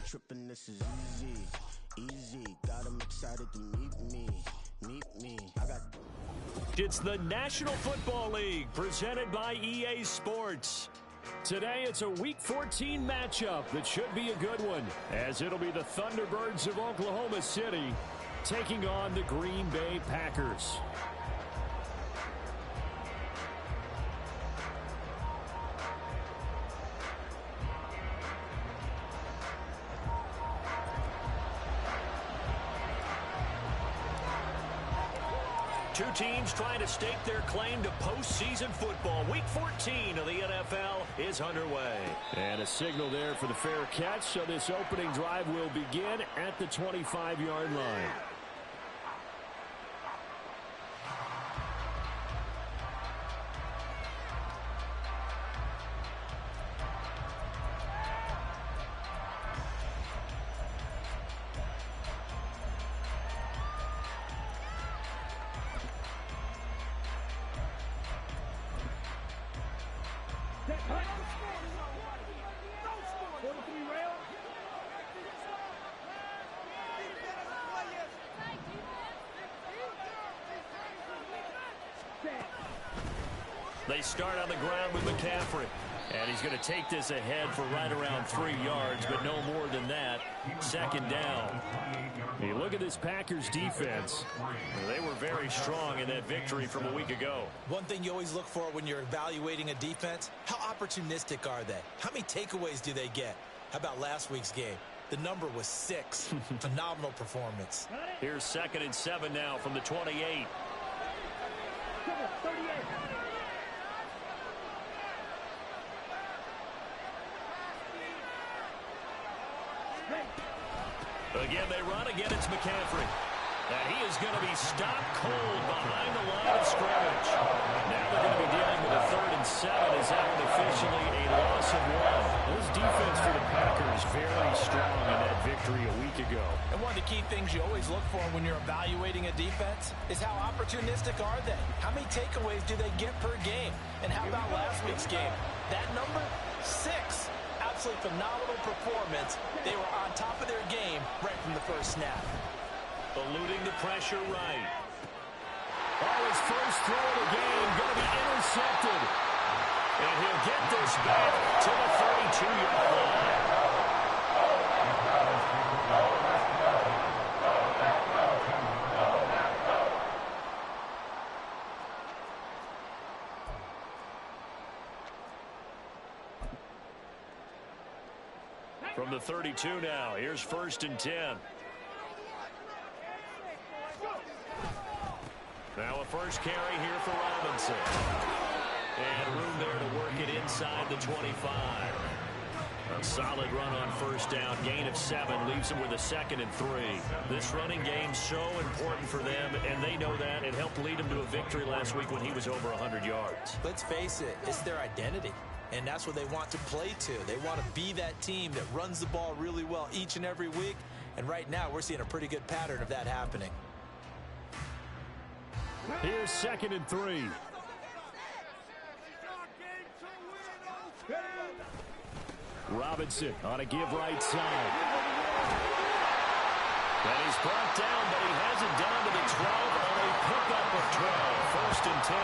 tripping, this is easy, easy. Got them excited to meet me. It's the National Football League presented by EA Sports. Today it's a Week 14 matchup that should be a good one, as it'll be the Thunderbirds of Oklahoma City taking on the Green Bay Packers. Two teams trying to stake their claim to postseason football. Week 14 of the NFL is underway. And a signal there for the fair catch, so this opening drive will begin at the 25-yard line. They start on the ground with McCaffrey. And he's going to take this ahead for right around 3 yards, but no more than that. Second down. Hey, look at this Packers defense. They were very strong in that victory from a week ago. One thing you always look for when you're evaluating a defense, how opportunistic are they? How many takeaways do they get? How about last week's game? The number was 6. Phenomenal performance. Here's 2nd and 7 now from the 28. Again, they run. Again, it's McCaffrey. And he is going to be stopped cold behind the line of scrimmage. Now they're going to be dealing with a 3rd and 7 as that one officially a loss of 1. This defense for the Packers very strong in that victory a week ago. And one of the key things you always look for when you're evaluating a defense is how opportunistic are they? How many takeaways do they get per game? And how about last week's game? That number, 6. Absolutely phenomenal performance. They were on top of their game right from the first snap. Eluding the pressure right. Oh, his first throw of the game going to be intercepted. And he'll get this back to the 32-yard line. From the 32 now, here's 1st and 10. Now a first carry here for Robinson. And room there to work it inside the 25. A solid run on 1st down. Gain of 7 leaves them with a 2nd and 3. This running game so important for them, and they know that. It helped lead them to a victory last week when he was over 100 yards. Let's face it, it's their identity. And that's what they want to play to. They want to be that team that runs the ball really well each and every week. And right now, we're seeing a pretty good pattern of that happening. Here's 2nd and 3. Robinson on a give right side. And he's brought down, but he has it down to the 12 on a pickup of 12. 1st and 10.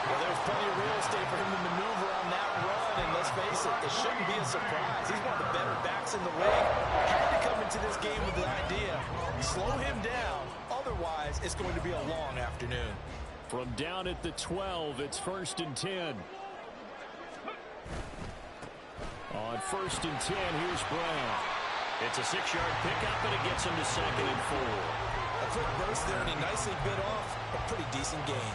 Well, there's plenty of real estate for him to maneuver on that run, and let's face it shouldn't be a surprise. He's one of the better backs in the league. Had to come into this game with the idea, slow him down, otherwise it's going to be a long afternoon. From down at the 12, it's 1st and 10. On 1st and 10, here's Brown. It's a 6-yard pickup, and it gets him to 2nd and 4. A quick burst there, and he nicely bit off a pretty decent gain.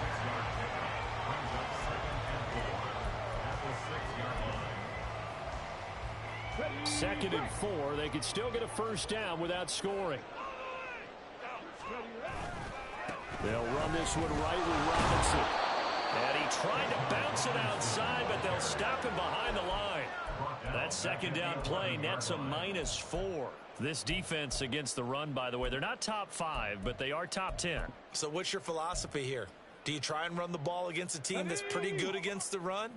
2nd and 4. They could still get a 1st down without scoring. They'll run this one right with Robinson. And he tried to bounce it outside, but they'll stop him behind the line. That 2nd down play nets a -4. This defense against the run, by the way, they're not top 5, but they are top 10. So what's your philosophy here? Do you try and run the ball against a team that's pretty good against the run?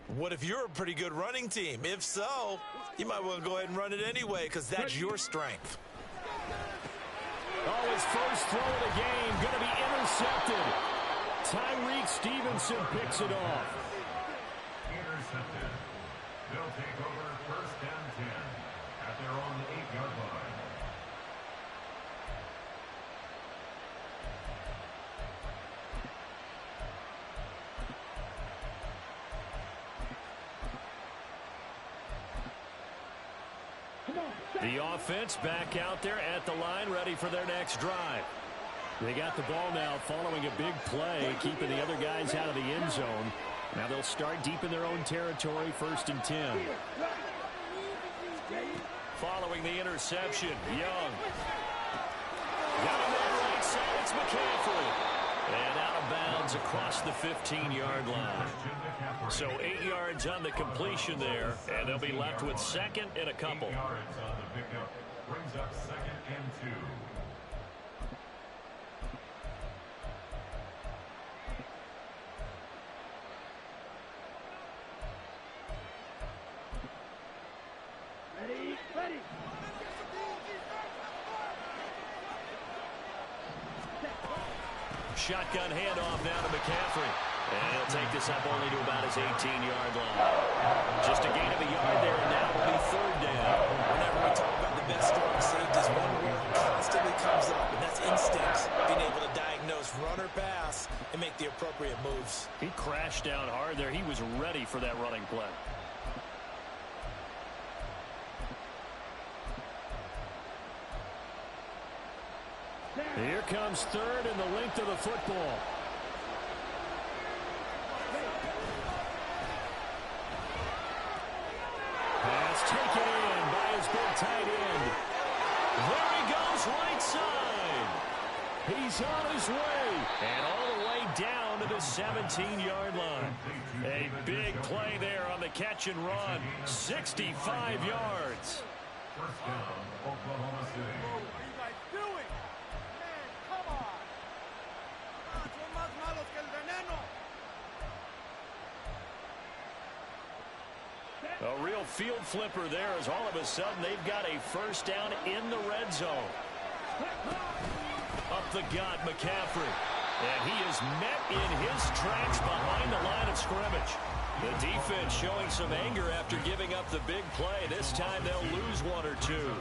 What if you're a pretty good running team? If so, you might want to go ahead and run it anyway because that's your strength. Oh, his first throw of the game going to be intercepted. Tyreek Stevenson picks it off. Intercepted. They'll take over first and 10 at their own 8-yard line. The offense back out there at the line, ready for their next drive. They got the ball now following a big play, keeping the other guys out of the end zone. Now they'll start deep in their own territory, first and 10. Following the interception, Young. Got him on the right side, it's McCaffrey. And out of bounds across the 15-yard line. So 8 yards on the completion there, and they'll be left with second and a couple. 8 yards on the pickup brings up second and 2. Ready. Shotgun handoff now to McCaffrey. And he'll take this up only to about his 18-yard line. Just a gain of a yard there, and now it'll be third down. Whenever we talk about the best strong safeties, one word constantly comes up, and that's instincts. Being able to diagnose run or pass and make the appropriate moves. He crashed down hard there. He was ready for that running play. Here comes third and the length of the football. Pass taken in by his big tight end. There he goes, right side. He's on his way. And all the way down to the 17-yard line. A big play there on the catch and run. 65 yards. First down, Oklahoma City. What are you guys doing? Man, come on. Son más malos que el veneno. A real field flipper there as all of a sudden they've got a first down in the red zone. Up the gut, McCaffrey. And he is met in his tracks behind the line of scrimmage. The defense showing some anger after giving up the big play. This time they'll lose one or two.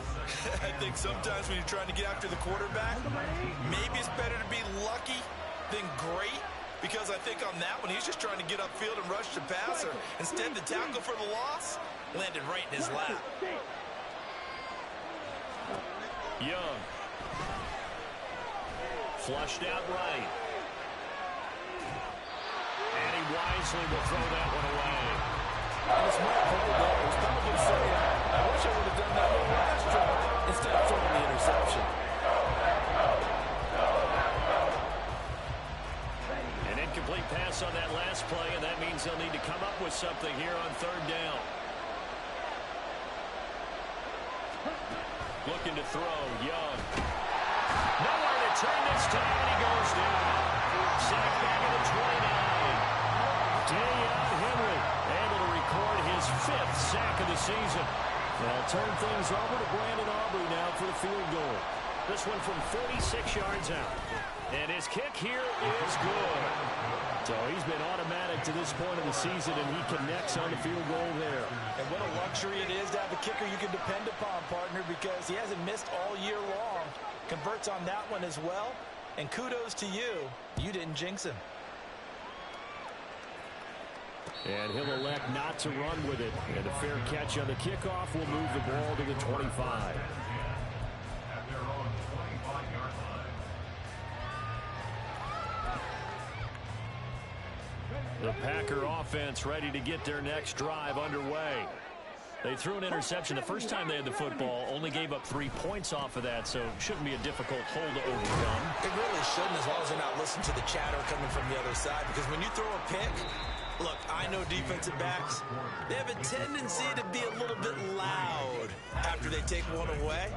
I think sometimes when you're trying to get after the quarterback, maybe it's better to be lucky than great. Because I think on that one, he's just trying to get upfield and rush the passer. Instead, the tackle for the loss landed right in his lap. Young. Flushed out right. And he wisely will throw that one away. And it's Mark Holden who's probably saying, I wish I would have done that one last drive instead of throwing the interception. An incomplete pass on that last play, and that means they'll need to come up with something here on third down. Looking to throw, Young. Nowhere to turn this time, and he goes down. Sack back at the 29. Dayon Henry able to record his 5th sack of the season. They'll turn things over to Brandon Aubrey now for the field goal. This one from 46 yards out. And his kick here is good. So he's been automatic to this point of the season, and he connects on the field goal there. And what a luxury it is to have a kicker you can depend upon, partner, because he hasn't missed all year long. Converts on that one as well. And kudos to you. You didn't jinx him. And he'll elect not to run with it. And a fair catch on the kickoff will move the ball to the 25. At their own 25-yard line. The Packer offense ready to get their next drive underway. They threw an interception the first time they had the football, only gave up 3 points off of that, so shouldn't be a difficult hole to overcome. It really shouldn't, as long as they're not listening to the chatter coming from the other side, because when you throw a pick, look, I know defensive backs, they have a tendency to be a little bit loud after they take one away,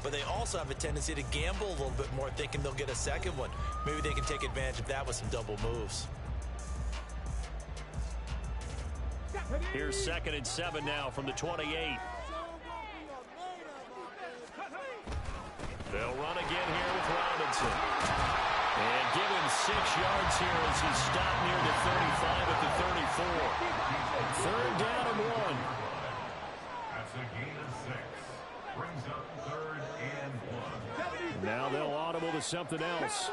but they also have a tendency to gamble a little bit more, thinking they'll get a second one. Maybe they can take advantage of that with some double moves. Here's 2nd and 7 now from the 28. yards here as he stopped near the 35 at the 34. Third down and 1. That's a gain of 6. Brings up 3rd and 1. Now they'll audible to something else.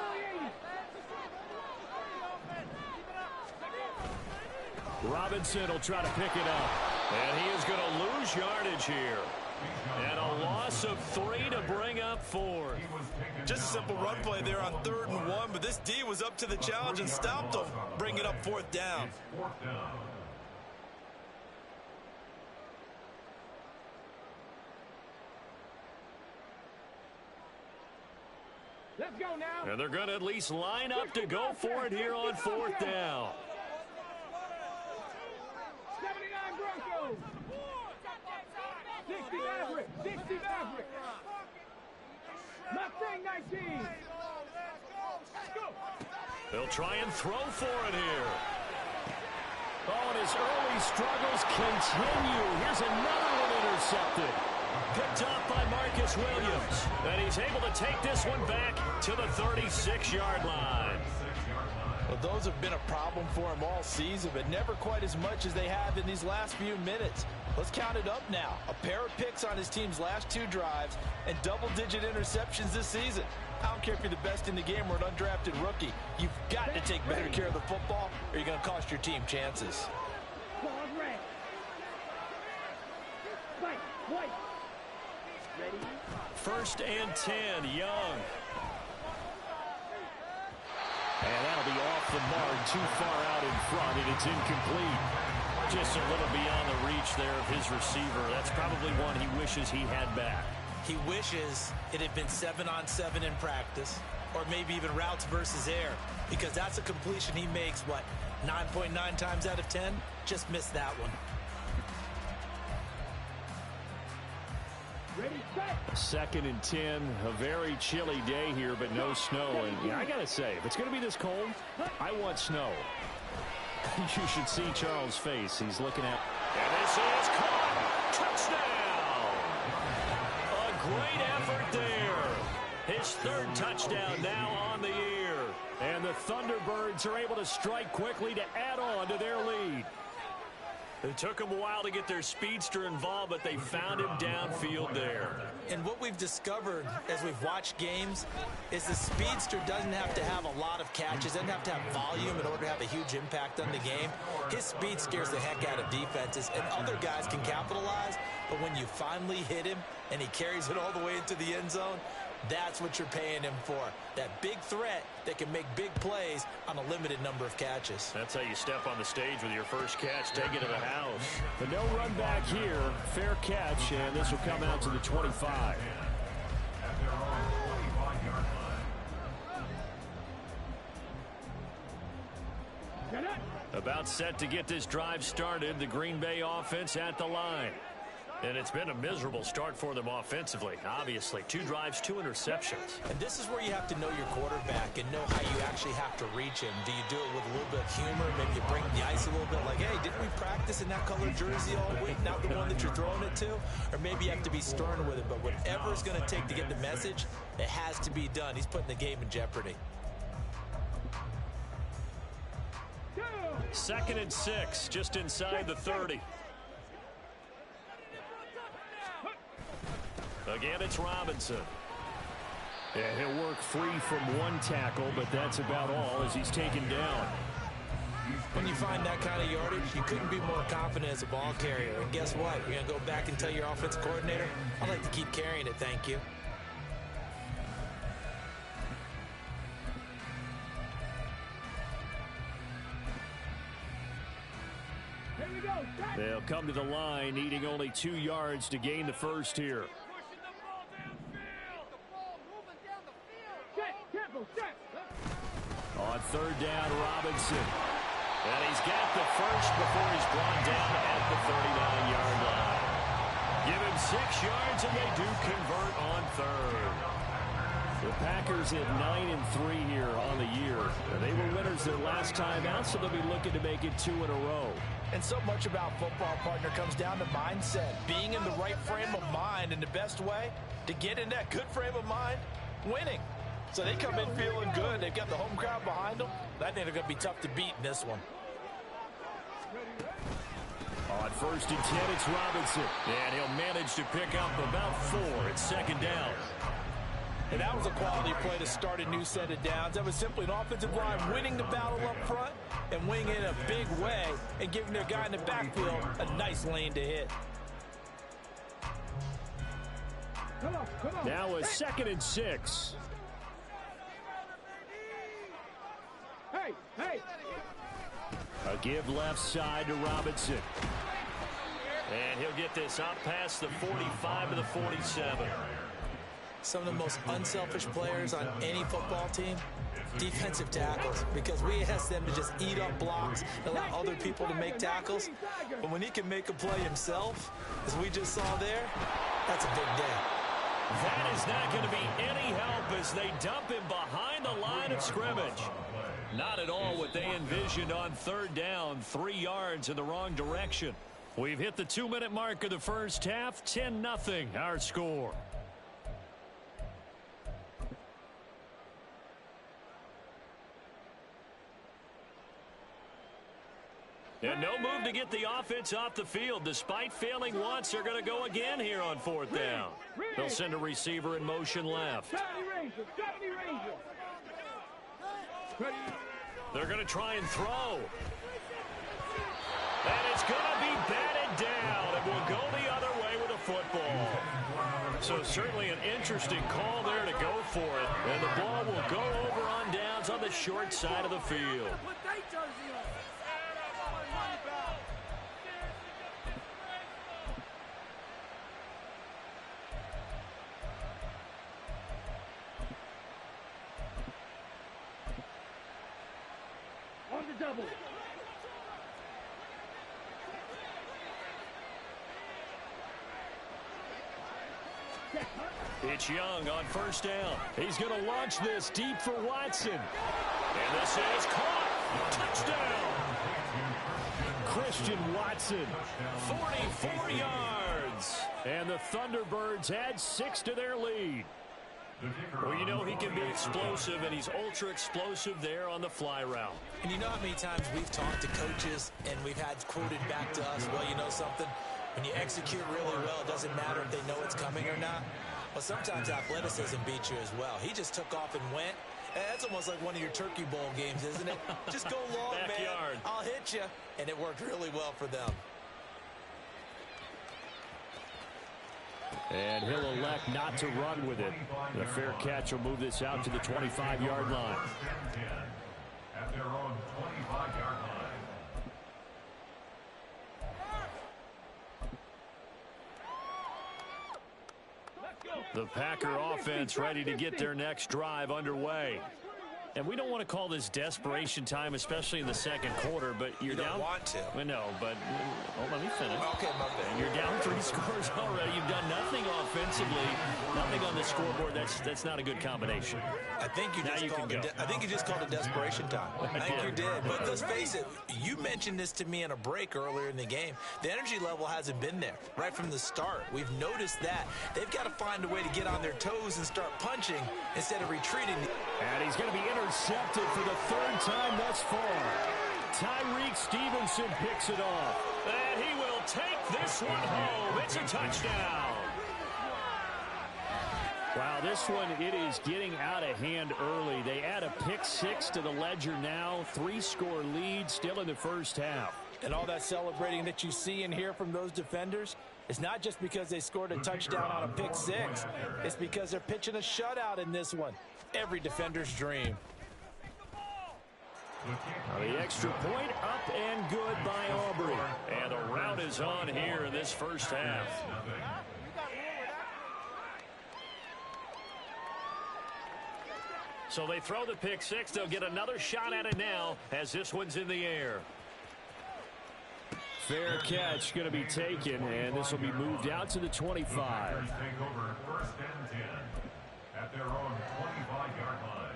Robinson will try to pick it up. And he is going to lose yardage here. And a loss of 3 to bring up 4. Just a simple run play there on 3rd and 1, but this D was up to the challenge and stopped him, bringing up 4th down. Let's go now. And they're going to at least line up to go for it here on 4th down. 79 Broncos. 60 Maverick. 60 Maverick. Mustang 19. They'll try and throw for it here. Oh, and his early struggles continue. Here's another one intercepted. Picked up by Marcus Williams. And he's able to take this one back to the 36-yard line. Well, those have been a problem for him all season, but never quite as much as they have in these last few minutes. Let's count it up now. A pair of picks on his team's last 2 drives and double-digit interceptions this season. I don't care if you're the best in the game or an undrafted rookie. You've got to take better care of the football or you're going to cost your team chances. First and 10, Young. And that'll be off the mark, too far out in front, and it's incomplete. Just a little beyond the reach there of his receiver. That's probably one he wishes he had back. He wishes it had been 7-on-7 in practice, or maybe even routes versus air, because that's a completion he makes, what, 9.9 times out of 10? Just missed that one. Second and 10, a very chilly day here, but no snow. And I got to say, if it's going to be this cold, I want snow. You should see Charles' face. He's looking at. And this is caught. Touchdown. A great effort there. His 3rd touchdown now on the year. And the Thunderbirds are able to strike quickly to add on to their lead. It took them a while to get their speedster involved, but they found him downfield there. And what we've discovered as we've watched games is the speedster doesn't have to have a lot of catches, doesn't have to have volume in order to have a huge impact on the game. His speed scares the heck out of defenses, and other guys can capitalize, but when you finally hit him and he carries it all the way into the end zone, that's what you're paying him for. That big threat that can make big plays on a limited number of catches. That's how you step on the stage with your first catch, take it to the house. But no run back here. Fair catch, and this will come out to the 25. About set to get this drive started. The Green Bay offense at the line. And it's been a miserable start for them offensively. Obviously, 2 drives, 2 interceptions. And this is where you have to know your quarterback and know how you actually have to reach him. Do you do it with a little bit of humor? Maybe you break the ice a little bit like, hey, didn't we practice in that color jersey all week? Not the one that you're throwing it to? Or maybe you have to be stern with it. But whatever it's going to take to get the message, it has to be done. He's putting the game in jeopardy. 2nd and 6, just inside the 30. Again, it's Robinson. Yeah, he'll work free from 1 tackle, but that's about all as he's taken down. When you find that kind of yardage, you couldn't be more confident as a ball carrier. And guess what? You're going to go back and tell your offensive coordinator, I'd like to keep carrying it, thank you. They'll come to the line, needing only 2 yards to gain the first here. On 3rd down, Robinson. And he's got the first before he's brought down at the 39-yard line. Give him 6 yards, and they do convert on 3rd. The Packers at 9-3 here on the year. They were winners their last time out, so they'll be looking to make it 2 in a row. And so much about football, partner, comes down to mindset. Being in the right frame of mind, and the best way to get in that good frame of mind, winning. So they come in feeling good. They've got the home crowd behind them. I think they're going to be tough to beat in this one. On 1st and 10, it's Robinson. And he'll manage to pick up about 4 at 2nd down. And that was a quality play to start a new set of downs. That was simply an offensive line winning the battle up front and winning it in a big way and giving their guy in the backfield a nice lane to hit. Now a 2nd and 6. Hey! A give left side to Robinson. And he'll get this up past the 45 to the 47. Some of the most unselfish players on any football team, defensive tackles, because we ask them to just eat up blocks and allow other people to make tackles. But when he can make a play himself, as we just saw there, that's a big day. That is not going to be any help as they dump him behind the line of scrimmage. Not at all what they envisioned on 3rd down, 3 yards in the wrong direction. We've hit the 2-minute mark of the first half, 10-0 our score. And no move to get the offense off the field. Despite failing once, they're going to go again here on 4th down. They'll send a receiver in motion left. They're going to try and throw. And it's going to be batted down. It will go the other way with a football. So certainly an interesting call there to go for it. And the ball will go over on downs on the short side of the field. On the double. It's Young on 1st down. He's going to launch this deep for Watson. And this is caught. Touchdown. Christian Watson, 44 yards. And the Thunderbirds add 6 to their lead. Well, you know he can be explosive, and he's ultra explosive there on the fly route. And you know how many times we've talked to coaches and we've had quoted back to us, well, you know something? When you execute really well, it doesn't matter if they know it's coming or not. Well, sometimes athleticism beats you as well. He just took off and went. And that's almost like one of your Turkey Bowl games, isn't it? Just go long, Backyard. man. I'll hit you. And it worked really well for them. And he'll elect not to run with it. The fair catch will move this out to the 25-yard line. At their own 25-yard line. The Packer offense ready to get their next drive underway. And we don't want to call this desperation time, especially in the 2nd quarter, but you're down. You don't want to. Well, no, but let me finish. Okay, my bad. You're down 3 scores already. You've done nothing offensively, nothing on the scoreboard. That's not a good combination. I think you just called it desperation time. I think you did. But let's face it, you mentioned this to me in a break earlier in the game. The energy level hasn't been there right from the start. We've noticed that. They've got to find a way to get on their toes and start punching instead of retreating. And he's going to be intercepted for the 3rd time thus far. Tyreek Stevenson picks it off. And he will take this one home. It's a touchdown. Wow, this one, it is getting out of hand early. They add a pick 6 to the ledger now. 3-score lead still in the first half. And all that celebrating that you see and hear from those defenders, it's not just because they scored a touchdown on a pick 6. It's because they're pitching a shutout in this one. Every defender's dream. The extra point up and good by Aubrey. And the rout is on here in this first half. So they throw the pick 6. They'll get another shot at it now as this one's in the air. Fair catch going to be taken, and this will be moved out to the 25. Take over 1st and 10 at their own 25-yard line.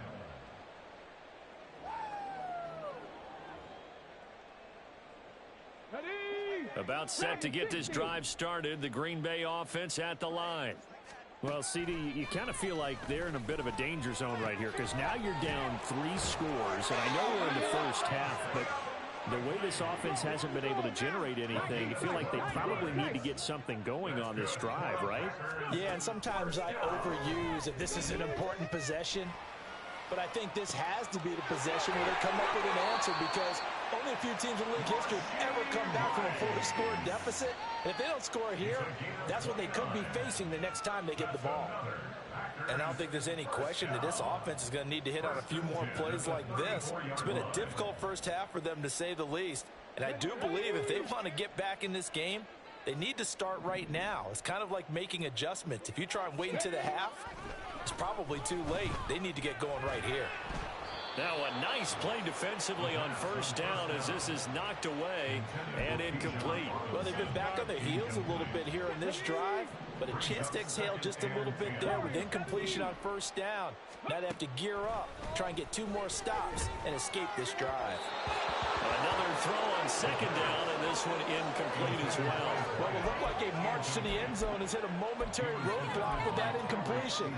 About set to get this drive started. The Green Bay offense at the line. Well, CD, you kind of feel like they're in a bit of a danger zone right here because now you're down 3 scores, and I know we're in the first half, but the way this offense hasn't been able to generate anything, you feel like they probably need to get something going on this drive, right? Yeah, and sometimes I overuse that this is an important possession, but I think this has to be the possession where they come up with an answer because only a few teams in league history have ever come back from a 4-score deficit. And if they don't score here, that's what they could be facing the next time they get the ball. And I don't think there's any question that this offense is going to need to hit on a few more plays like this. It's been a difficult first half for them, to say the least. And I do believe if they want to get back in this game, they need to start right now. It's kind of like making adjustments. If you try and wait until the half, it's probably too late. They need to get going right here. Now a nice play defensively on first down as this is knocked away and incomplete. Well, they've been back on their heels a little bit here in this drive, but a chance to exhale just a little bit there with incompletion on first down. Now they have to gear up, try and get 2 more stops, and escape this drive. Another throw on second down, and this one incomplete as well. Well, it looked like a march to the end zone has hit a momentary roadblock with that incompletion.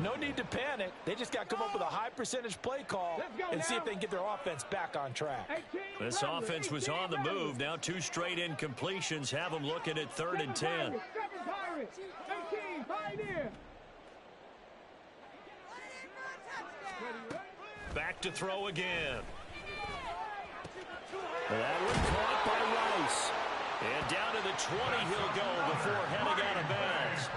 No need to panic. They just got to come up with a high percentage play call and see if they can get their offense back on track. This offense was on the move. Now 2 straight incompletions have them looking at 3rd and 10. Back to throw again. That one caught by Rice. And down to the 20 he'll go before heading out of bounds.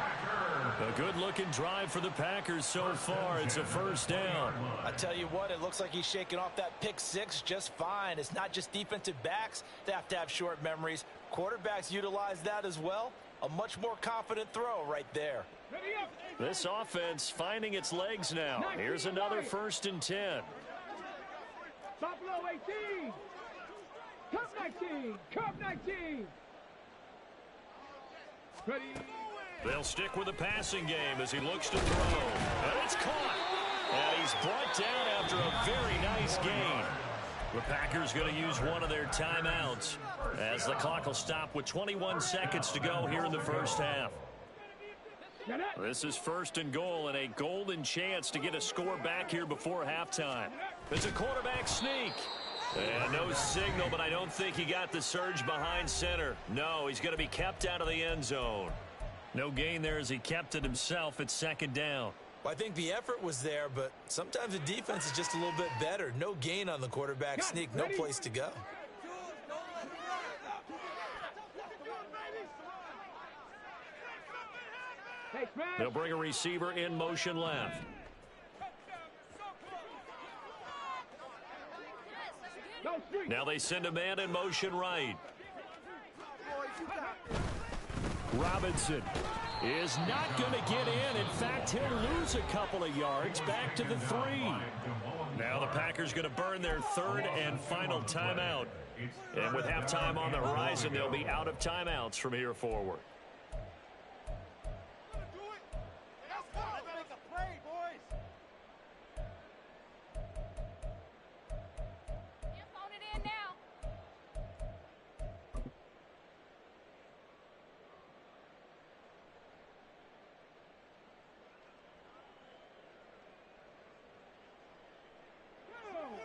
A good-looking drive for the Packers so far. It's a first down. I tell you what, it looks like he's shaking off that pick 6 just fine. It's not just defensive backs that have to have short memories. Quarterbacks utilize that as well. A much more confident throw right there. This offense finding its legs now. Here's another 1st and 10. Buffalo 18. Cup 19. Cup 19. Ready. They'll stick with the passing game as he looks to throw. And it's caught. And he's brought down after a very nice gain. The Packers going to use one of their timeouts as the clock will stop with 21 seconds to go here in the first half. This is 1st and goal and a golden chance to get a score back here before halftime. It's a quarterback sneak. And no signal, but I don't think he got the surge behind center. No, he's going to be kept out of the end zone. No gain there as he kept it himself at 2nd down. Well, I think the effort was there, but sometimes the defense is just a little bit better. No gain on the quarterback sneak, no place to go. They'll bring a receiver in motion left. Now they send a man in motion right. Robinson is not going to get in. In fact, he'll lose a couple of yards back to the 3. Now the Packers going to burn their 3rd and final timeout. And with halftime on the horizon, they'll be out of timeouts from here forward.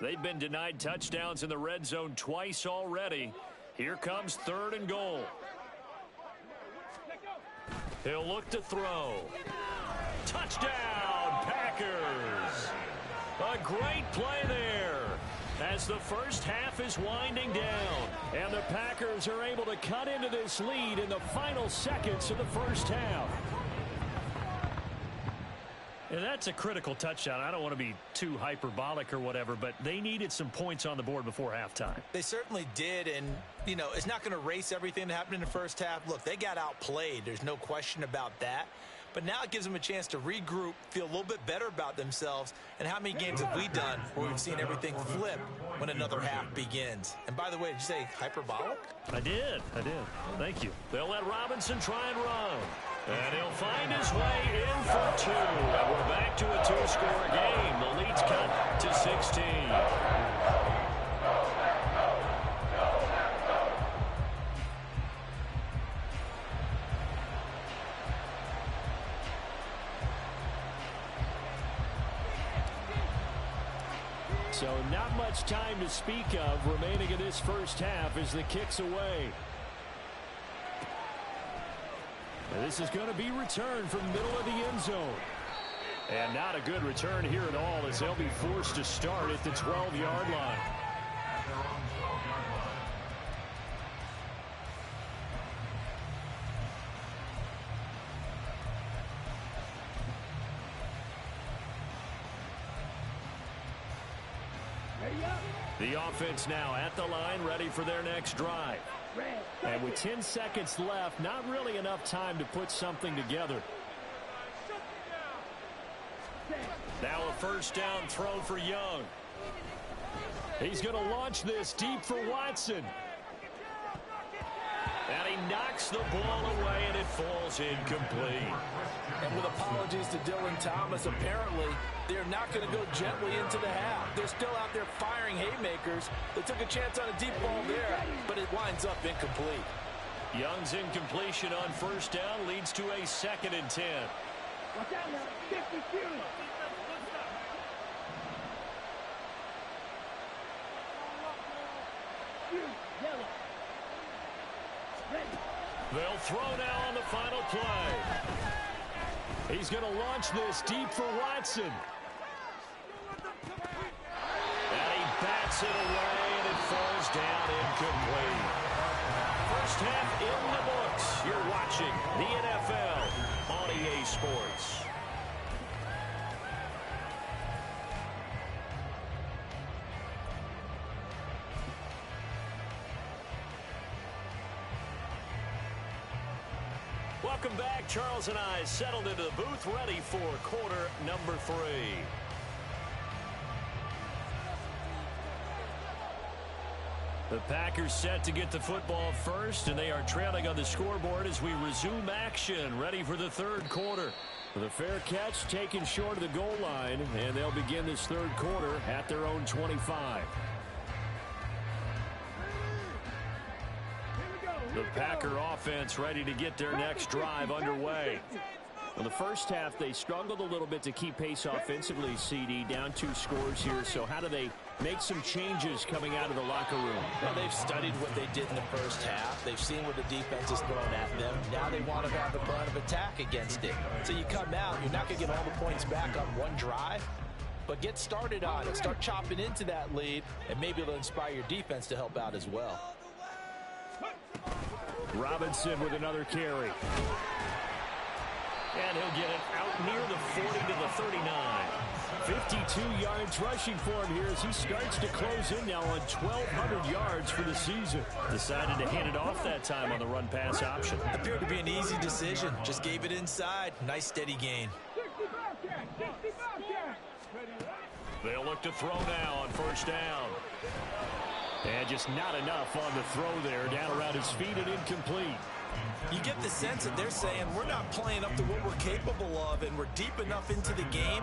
They've been denied touchdowns in the red zone twice already. Here comes 3rd and goal. He'll look to throw. Touchdown, Packers! A great play there as the first half is winding down. And the Packers are able to cut into this lead in the final seconds of the first half. And that's a critical touchdown. I don't want to be too hyperbolic or whatever, but they needed some points on the board before halftime. They certainly did, and, you know, it's not going to erase everything that happened in the first half. Look, they got outplayed. There's no question about that. But now it gives them a chance to regroup, feel a little bit better about themselves. And how many games have we done where we've seen everything flip when another half begins? And by the way, did you say hyperbolic? I did. Thank you. They'll let Robinson try and run. And he'll find his way in for 2. And we're back to a 2-score game. The lead's cut to 16. So not much time to speak of remaining in this first half as the kick's away. And this is going to be returned from the middle of the end zone. And not a good return here at all as they'll be forced to start at the 12-yard line. The offense now at the line, ready for their next drive. And with 10 seconds left, not really enough time to put something together. Now a first down throw for Young. He's going to launch this deep for Watson. And he knocks the ball away, and it falls incomplete. And with apologies to Dylan Thomas, apparently they're not going to go gently into the half. They're still out there firing haymakers. They took a chance on a deep ball there, but it winds up incomplete. Young's incompletion on first down leads to a 2nd and 10. Watch out now. 52. They'll throw now on the final play. He's going to launch this deep for Watson. And he bats it away, and it falls down incomplete. First half in the books. You're watching the NFL on EA Sports. Welcome back. Charles and I settled into the booth, ready for quarter number 3. The Packers set to get the football first, and they are trailing on the scoreboard as we resume action, ready for the third quarter. The fair catch taken short of the goal line, and they'll begin this third quarter at their own 25. The Packer offense ready to get their next drive underway. In the first half, they struggled a little bit to keep pace offensively, CD, down 2 scores here. So how do they make some changes coming out of the locker room? Well, they've studied what they did in the first half. They've seen what the defense is throwing at them. Now they want to have a plan of attack against it. So you come out, you're not going to get all the points back on one drive, but get started on it. Start chopping into that lead, and maybe it'll inspire your defense to help out as well. Robinson with another carry. And he'll get it out near the 40 to the 39. 52 yards rushing for him here as he starts to close in now on 1,200 yards for the season. Decided to hand it off that time on the run-pass option. Appeared to be an easy decision. Just gave it inside. Nice steady gain. They'll look to throw now on first down. And just not enough on the throw there. Down around his feet and incomplete. You get the sense that they're saying we're not playing up to what we're capable of, and we're deep enough into the game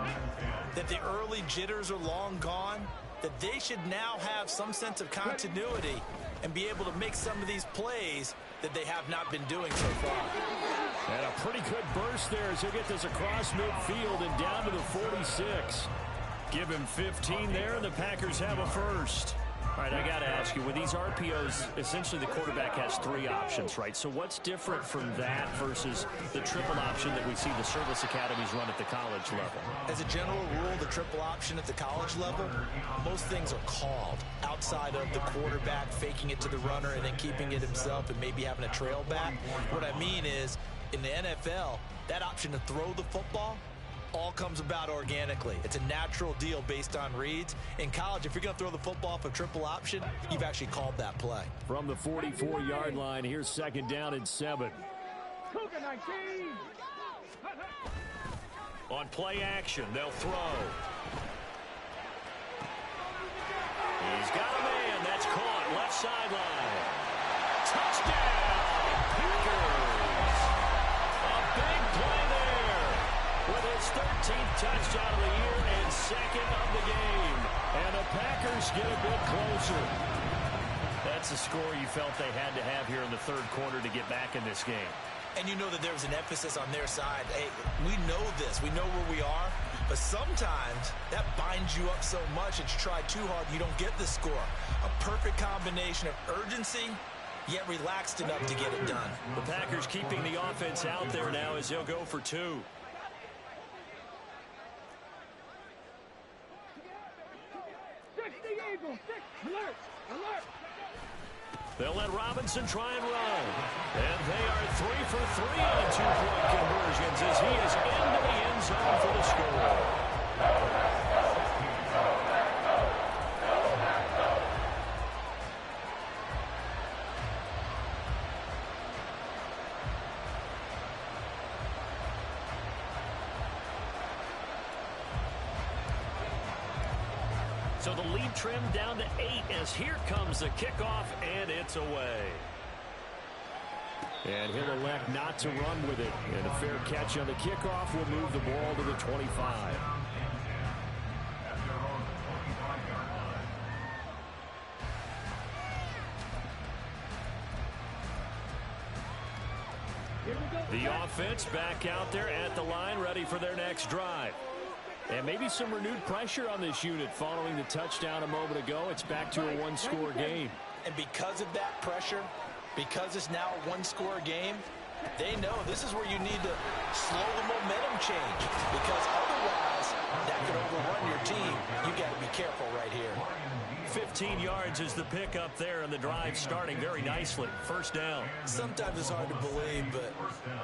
that the early jitters are long gone, that they should now have some sense of continuity and be able to make some of these plays that they have not been doing so far. And a pretty good burst there as he'll get this across midfield and down to the 46. Give him 15 there, and the Packers have a first. All right, I got to ask you, with these RPOs, essentially the quarterback has 3 options, right? So what's different from that versus the triple option that we see the service academies run at the college level? As a general rule, the triple option at the college level, most things are called outside of the quarterback faking it to the runner and then keeping it himself and maybe having a trail back. What I mean is, in the NFL, that option to throw the football all comes about organically. It's a natural deal based on reads. In college, if you're going to throw the football for triple option, you've actually called that play. From the 44-yard line, here's 2nd down and 7. On play action, they'll throw. He's got a man. That's caught. Left sideline. Touchdown, Packers. A big play there with his 13th touchdown of the year and 2nd of the game. And the Packers get a bit closer. That's a score you felt they had to have here in the third quarter to get back in this game. And you know that there was an emphasis on their side. Hey, we know this. We know where we are. But sometimes that binds you up so much that you try too hard, you don't get the score. A perfect combination of urgency, yet relaxed enough to get it done. The Packers keeping the offense out there now as he'll go for 2. They'll let Robinson try and run. And they are 3 for 3 on 2-point conversions as he is into the end zone for the score. So the lead trimmed down to 8 as here comes the kickoff, and it's away. And he'll elect not to run with it. And a fair catch on the kickoff will move the ball to the 25. The offense back out there at the line, ready for their next drive. And maybe some renewed pressure on this unit following the touchdown a moment ago. It's back to a one-score game. And because of that pressure, because it's now a one-score game, they know this is where you need to slow the momentum change. Because otherwise, that could overrun your team. You got to be careful right here. 15 yards is the pickup there, and the drive starting very nicely. First down. Sometimes it's hard to believe, but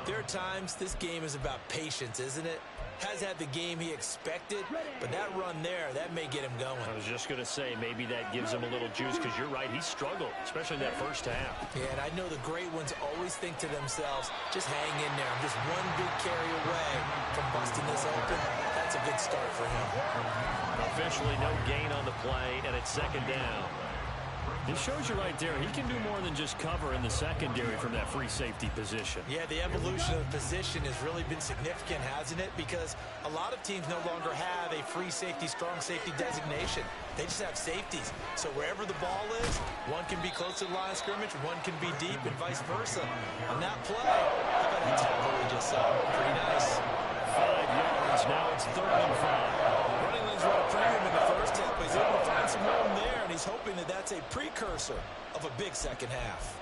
there are times this game is about patience, isn't it? Has had the game he expected, but that run there, that may get him going. I was just going to say, maybe that gives him a little juice, because you're right, he struggled, especially in that first half. Yeah, and I know the great ones always think to themselves, just hang in there. I'm just one big carry away from busting this open. That's a good start for him. Officially no gain on the play, and it's second down. This shows you right there, he can do more than just cover in the secondary from that free safety position. Yeah, the evolution of the position has really been significant, hasn't it? Because a lot of teams no longer have a free safety, strong safety designation. They just have safeties. So wherever the ball is, one can be close to the line of scrimmage, one can be deep, and vice versa. On that play, how about that tackle we just saw? Pretty nice. 5 yards, now it's 3rd and 5. Running lanes were a premium in the first half, but he's able to find some room there, and he's hoping that that's a precursor of a big second half.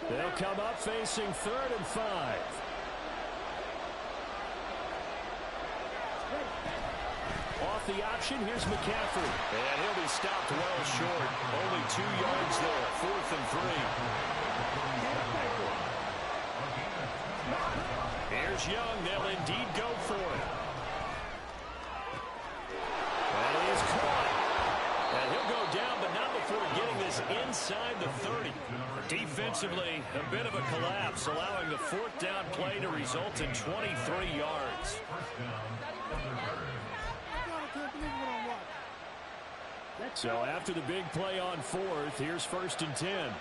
They'll come up facing 3rd and 5. Off the option, here's McCaffrey. And he'll be stopped well short. Only 2 yards there, 4th and 3. Here's Young. They'll indeed go for it. And he is caught. And he'll go down, but not before getting this inside the 30. Defensively, a bit of a collapse, allowing the 4th down play to result in 23 yards. So after the big play on 4th, here's 1st and 10.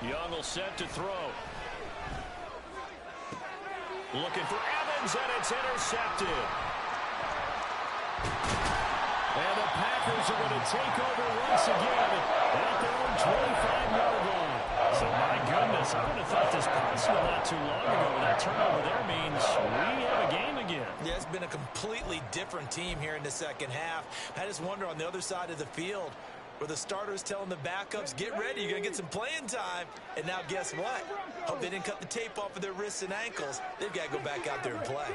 Young will set to throw. Looking for Evans, and it's intercepted. And the Packers are going to take over once again at their own 25-yard line. So, my goodness, I would have thought this possible not too long ago. That turnover there means we have a game again. Yeah, it's been a completely different team here in the second half. I just wonder on the other side of the field, where the starters telling the backups, get ready, you're going to get some playing time. And now guess what? Hope they didn't cut the tape off of their wrists and ankles. They've got to go back out there and play.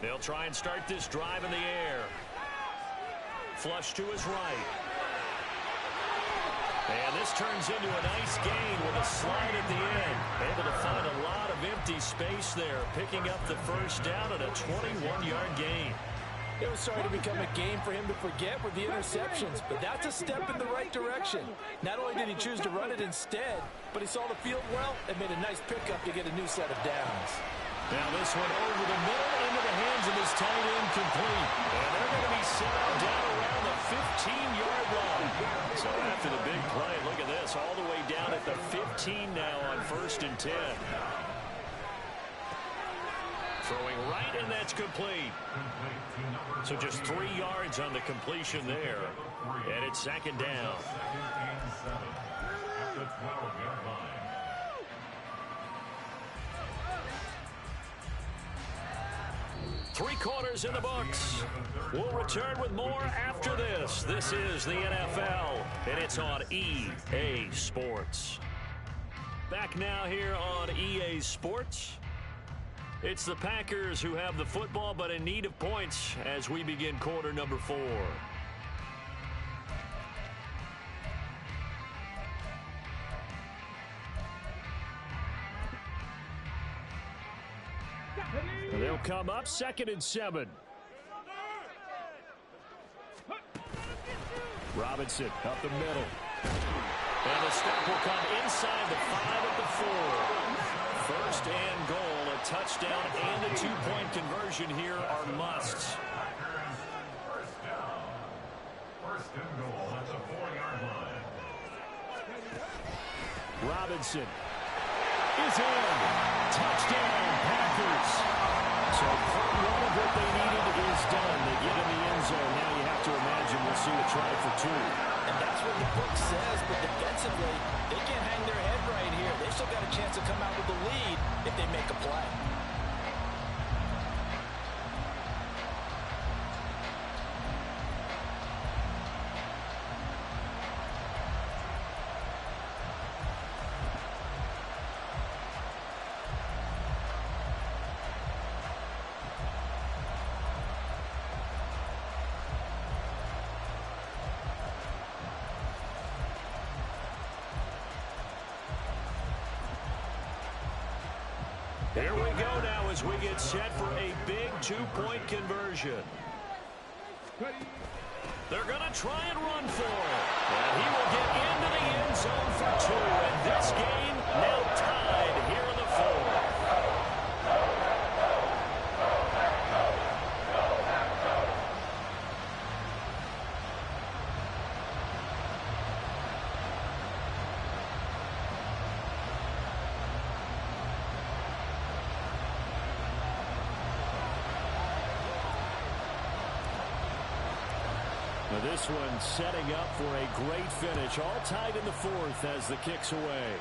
They'll try and start this drive in the air. Flush to his right. And this turns into a nice gain with a slide at the end. Able to find a lot of empty space there, picking up the first down at a 21-yard gain. It was starting to become a game for him to forget with the interceptions, but that's a step in the right direction. Not only did he choose to run it instead, but he saw the field well and made a nice pickup to get a new set of downs. Now this one over the middle into the hands of his tight end, complete. And they're going to be set out down around the 15-yard line. So after the big play, look at this. offense all the way down at the 15 now on 1st and 10. Throwing right, and that's complete. So just 3 yards on the completion there. And it's 2nd down. At the 12-yard line. Three quarters in the books. We'll return with more after this. This is the NFL, and it's on EA Sports. Back now here on EA Sports. It's the Packers who have the football, but in need of points as we begin quarter number 4. They'll come up 2nd and 7. Robinson up the middle. And the stop will come inside the 5 at the 4. 1st and goal, a touchdown and a 2-point conversion here are musts. First down. 1st and goal at the 4-yard line. Robinson is in. Touchdown, Packers. So part 1 of what they needed is done. They get in the end zone. Now you have to imagine we'll see a try for 2. And that's what the book says, but defensively, they can't hang their head right here. They still got a chance to come out with the lead if they make a play. Here we go now as we get set for a big 2-point conversion. They're going to try and run for it. And he will get into the end zone for 2. And this game now tied here in the 4th. This one setting up for a great finish. All tied in the 4th as the kick's away.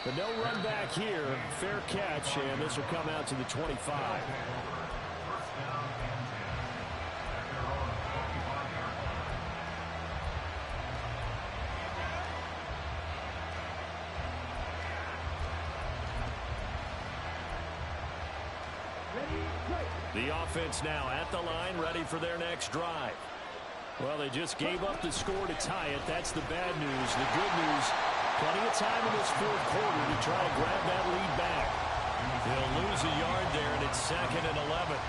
But no run back here. Fair catch, and this will come out to the 25. First down and 10. At their own 25-yard line. The offense now at the line, ready for their next drive. Well, they just gave up the score to tie it. That's the bad news. The good news, plenty of time in this 4th quarter to try to grab that lead back. They'll lose a yard there, and it's 2nd and 11.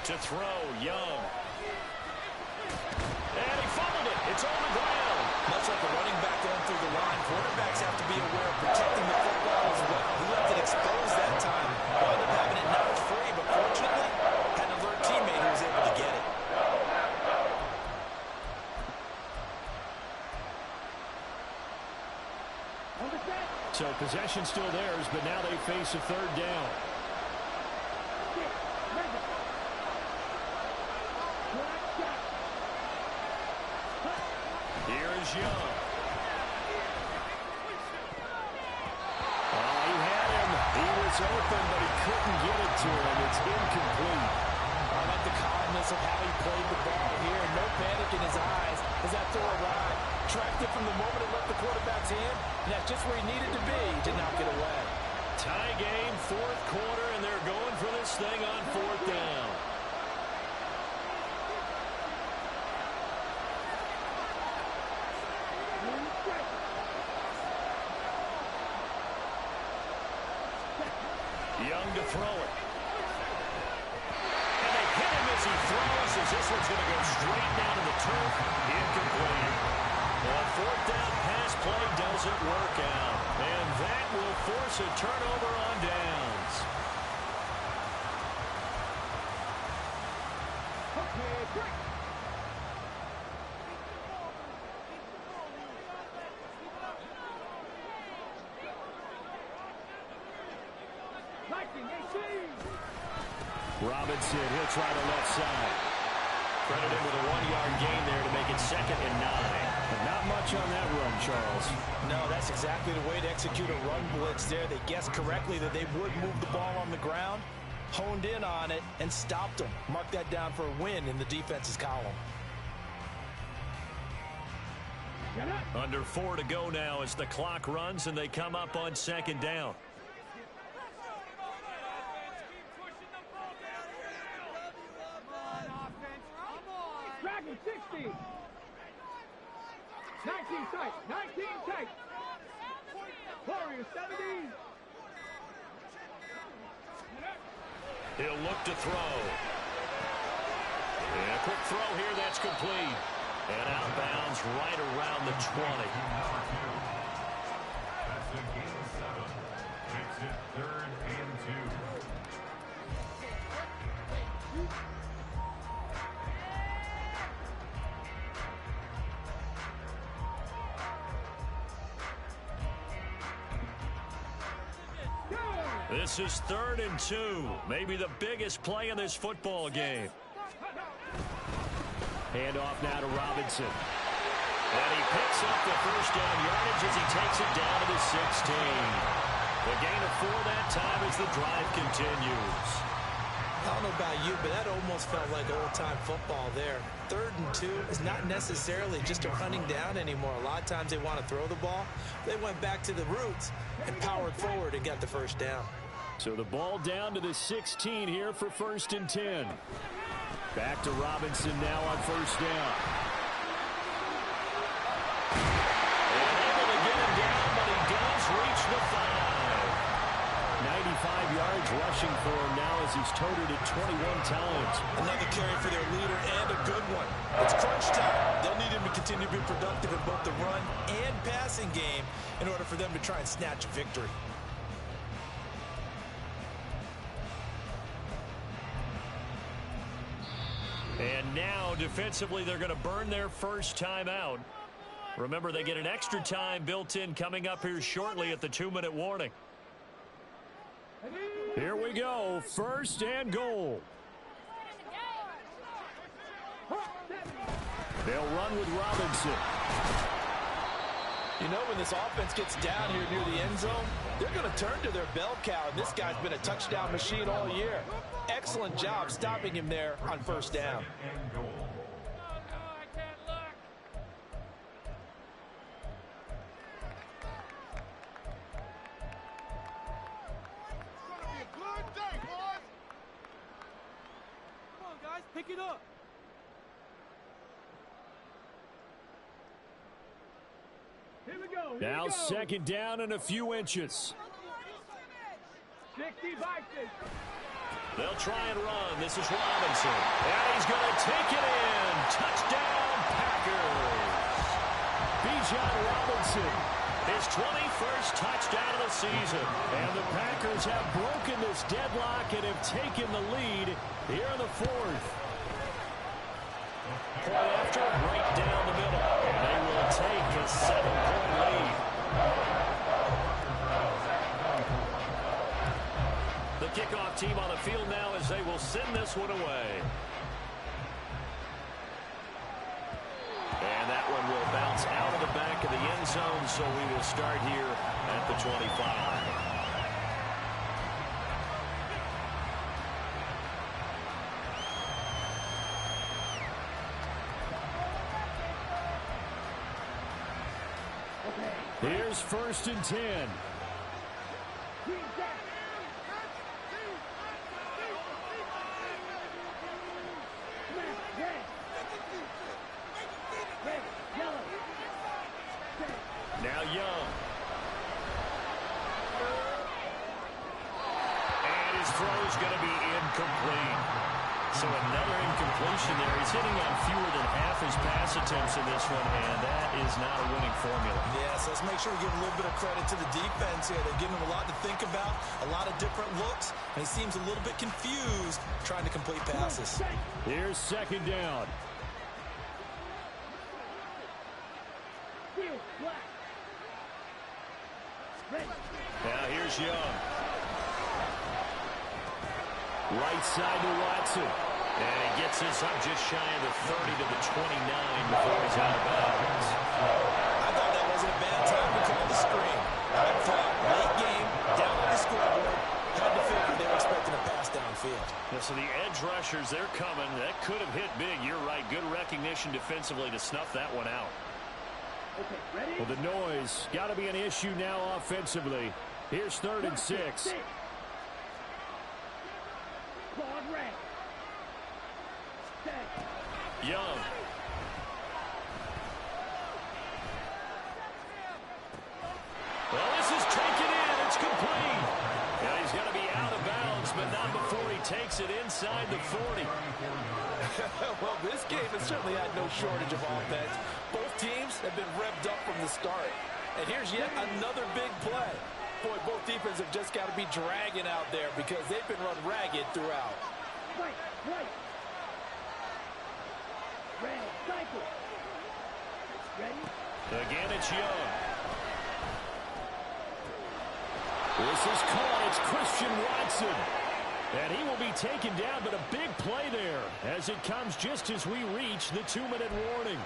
To throw, Young. And he fumbled it. It's on the ground. Much like a running back going through the line, quarterbacks have to be aware of protecting the football as well. He left it exposed that time. Wound up having it knocked free, but fortunately, had an alert teammate who was able to get it. So possession still theirs, but now they face a 3rd down. Here is Young. Oh, he had him. He was open, but he couldn't get it to him. It's incomplete. I like the calmness of how he played the ball here. No panic in his eyes as that throw arrived. Tracked it from the moment it left the quarterback's hand, and that's just where he needed to be. Did not get away. Tie game, 4th quarter, and they're going for this thing on 4th down. Young to throw it. And they hit him as he throws. His this one's going to go straight down to the turf. Incomplete. The fourth down pass play doesn't work out. And that will force a turnover on downs. Okay, break. Robinson, he'll try the left side. Credit him with a 1-yard gain there to make it 2nd and 9. But not much on that run, Charles. No, that's exactly the way to execute a run blitz there. They guessed correctly that they would move the ball on the ground, honed in on it, and stopped them. Mark that down for a win in the defense's column. Under 4 to go now as the clock runs and they come up on 2nd down. Dragon 60. 19 tight. 19 tight. Warriors 70. He'll look to throw. And a quick throw here, that's complete. And outbounds right around the 20. That's a gain of 7. Makes it 3rd and 2. This is 3rd and 2. Maybe the biggest play in this football game. Handoff now to Robinson. And he picks up the first down yardage as he takes it down to the 16. The gain of 4 that time as the drive continues. I don't know about you, but that almost felt like old-time football there. 3rd and 2 is not necessarily just a running down anymore. A lot of times they want to throw the ball. They went back to the roots and powered forward and got the first down. So the ball down to the 16 here for 1st and 10. Back to Robinson now on 1st down. And able to get him down, but he does reach the 5. 95 yards rushing for him now as he's toted it 21 times. Another carry for their leader and a good one. It's crunch time. They'll need him to continue to be productive in both the run and passing game in order for them to try and snatch a victory. And now, defensively, they're going to burn their first timeout. Remember, they get an extra time built in coming up here shortly at the 2-minute warning. Here we go, 1st and goal. They'll run with Robinson. You know, when this offense gets down here near the end zone, they're going to turn to their bell cow, and this guy's been a touchdown machine all year. Excellent job stopping him there on 1st down. Pick it up. Here we go. Now 2nd down and a few inches. 60 boxes. They'll try and run. This is Robinson. And he's going to take it in. Touchdown, Packers. Bijan Robinson. His 21st touchdown of the season. And the Packers have broken this deadlock and have taken the lead here in the 4th. Point after, right down the middle. They will take a 7-point lead. The kickoff team on the field now as they will send this one away. And that one will bounce out of the back of the end zone, so we will start here at the 25. Here's 1st and 10. Now Young. And his throw is going to be incomplete. So another incompletion there. He's hitting on fewer than half his pass attempts in this one, and that is not a winning formula. Yes, let's make sure we give a little bit of credit to the defense here. They're giving him a lot to think about, a lot of different looks, and he seems a little bit confused trying to complete passes. Here's second down. Now here's Young. Right side to Watson. And he gets this up just shy of the 30 to the 29 before he's out of bounds. I thought that wasn't a bad time to call the screen. I thought late game, down on the scoreboard, had to figure they were expecting a pass downfield. Yeah, so the edge rushers, they're coming. That could have hit big. You're right. Good recognition defensively to snuff that one out. Well, the noise got to be an issue now offensively. Here's 3rd and 6. Young. Well, this is taken in. It's complete. Yeah, he's going to be out of bounds, but not before he takes it inside the 40. Well, this game has certainly had no shortage of offense. Both teams have been revved up from the start. And here's yet another big play. Boy, both defenses have just got to be dragging out there because they've been run ragged throughout. Again, it's Young. This is caught. It's Christian Watson. And he will be taken down, but a big play there as it comes just as we reach the 2-minute warning.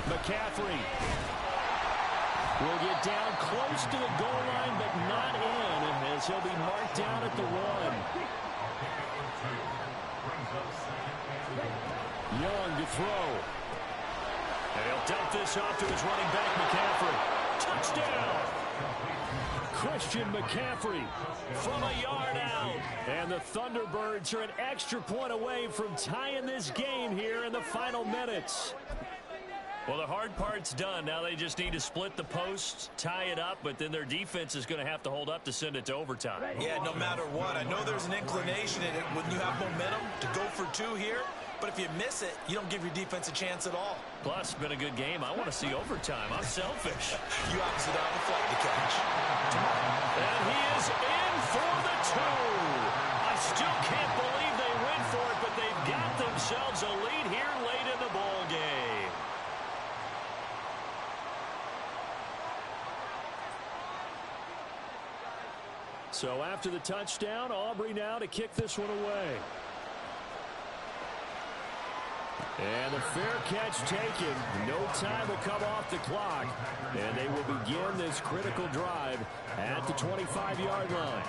McCaffrey will get down close to the goal line, but not in, as he'll be marked down at the 1. Young to throw. And he'll dump this off to his running back, McCaffrey. Touchdown! Christian McCaffrey from a yard out. And the Thunderbirds are an extra point away from tying this game here in the final minutes. Well, the hard part's done. Now they just need to split the posts, tie it up, but then their defense is going to have to hold up to send it to overtime. Yeah, no matter what. I know there's an inclination in it when you have momentum to go for 2 here, but if you miss it, you don't give your defense a chance at all. Plus, it's been a good game. I want to see overtime. I'm selfish. You obviously don't have a flag to catch. And he is in for the 2. I still can't believe they went for it, but they've got themselves a lead here late in the ball game. So after the touchdown, Aubrey now to kick this one away. And the fair catch taken. No time will come off the clock. And they will begin this critical drive at the 25-yard line.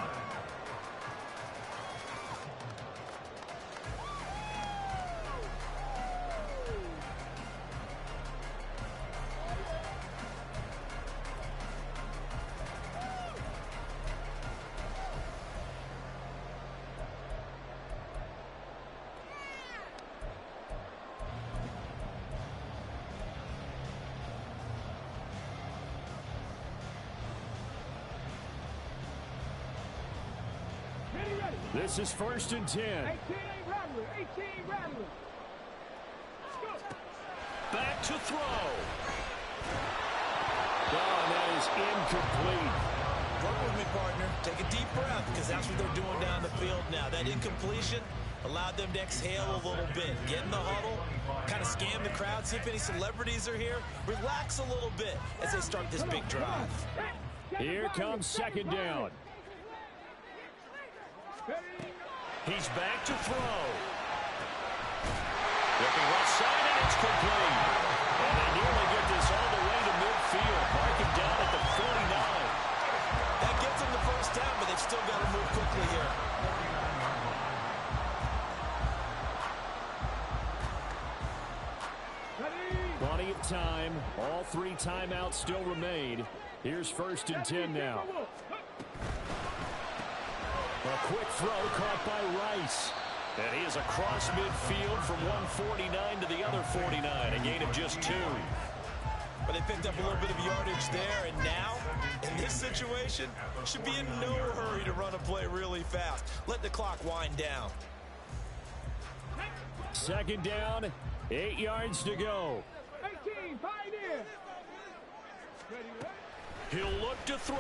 This is 1st and 10. 18 Rattler. Back to throw. Oh, and that is incomplete. Work with me, partner. Take a deep breath because that's what they're doing down the field now. That incompletion allowed them to exhale a little bit. Get in the huddle, kind of scan the crowd, see if any celebrities are here. Relax a little bit as they start this big drive. Here comes 2nd down. He's back to throw. Looking left side, and it's complete. And they nearly get this all the way to midfield. Mark him down at the 49. That gets them the first down, but they've still got to move quickly here. Plenty of time. All 3 timeouts still remain. Here's 1st and 10 now. A quick throw caught by Rice. And he is across midfield from 149 to the other 49, a gain of just 2. But they picked up a little bit of yardage there, and now, in this situation, should be in no hurry to run a play really fast. Let the clock wind down. Second down, 8 yards to go. 18, fight in. He'll look to throw.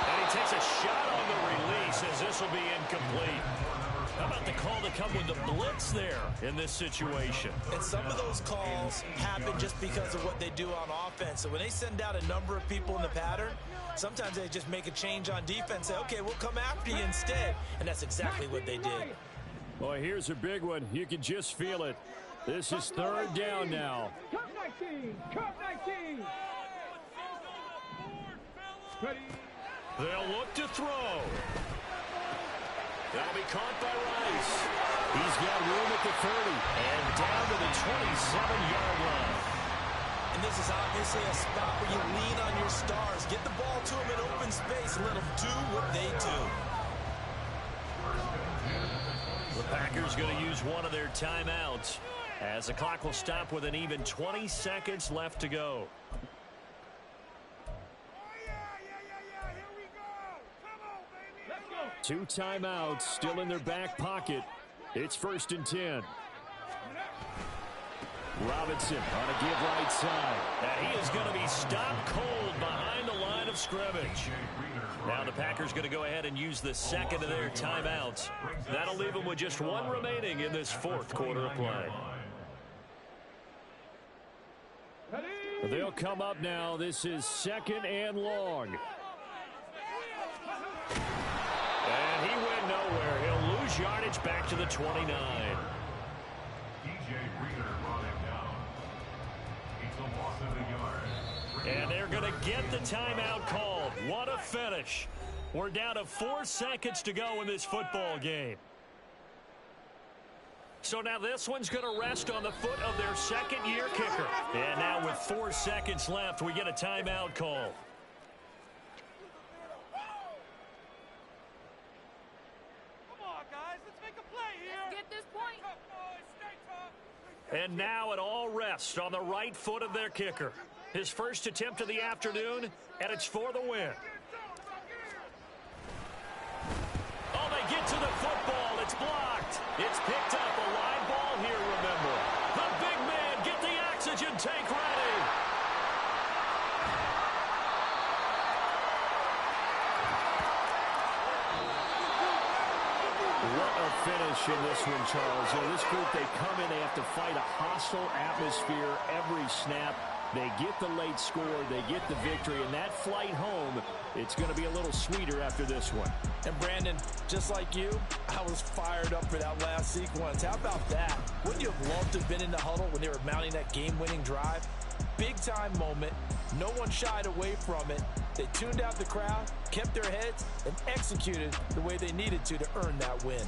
And he takes a shot on the release as this will be incomplete. How about the call to come with the blitz there in this situation? And some of those calls happen just because of what they do on offense. So when they send out a number of people in the pattern, sometimes they just make a change on defense, say, okay, we'll come after you instead. And that's exactly what they did. Well, here's a big one. You can just feel it. This is third down now. Cut 19, cut 19. Ready. They'll look to throw. That'll be caught by Rice. He's got room at the 30 and down to the 27-yard line. And this is obviously a spot where you lean on your stars. Get the ball to them in open space and let them do what they do. The Packers going to use one of their timeouts as the clock will stop with an even 20 seconds left to go. Two timeouts still in their back pocket. It's 1st and 10. Robinson on a give right side. And he is going to be stopped cold behind the line of scrimmage. Now the Packers going to go ahead and use the second of their timeouts. That'll leave them with just one remaining in this fourth quarter of play. They'll come up now. This is 2nd and long. And he went nowhere. He'll lose yardage back to the 29. DJ Reader brought him down. It's a loss of a yard. And they're going to get the timeout called. What a finish. We're down to 4 seconds to go in this football game. So now this one's going to rest on the foot of their second-year kicker. And now with 4 seconds left, we get a timeout call. And now it all rests on the right foot of their kicker. His first attempt of the afternoon, and it's for the win. Oh, they get to the football. It's blocked. It's picked up. A line ball here, remember. The big man, get the oxygen tank ready. What a finish in this one, Charles. You know, this group, they come in, they have to fight a hostile atmosphere every snap. They get the late score, they get the victory, and that flight home, it's going to be a little sweeter after this one. And Brandon, just like you, I was fired up for that last sequence. How about that? Wouldn't you have loved to have been in the huddle when they were mounting that game-winning drive? Big-time moment. No one shied away from it. They tuned out the crowd, kept their heads, and executed the way they needed to earn that win.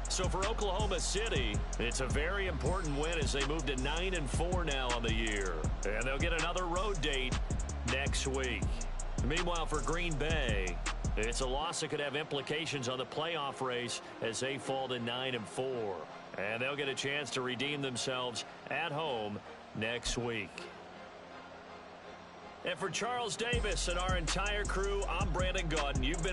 So for Oklahoma City, it's a very important win as they move to 9-4 now on the year. And they'll get another road date next week. Meanwhile, for Green Bay, it's a loss that could have implications on the playoff race as they fall to 9-4. And they'll get a chance to redeem themselves at home next week. And for Charles Davis and our entire crew, I'm Brandon Gaudin. You've been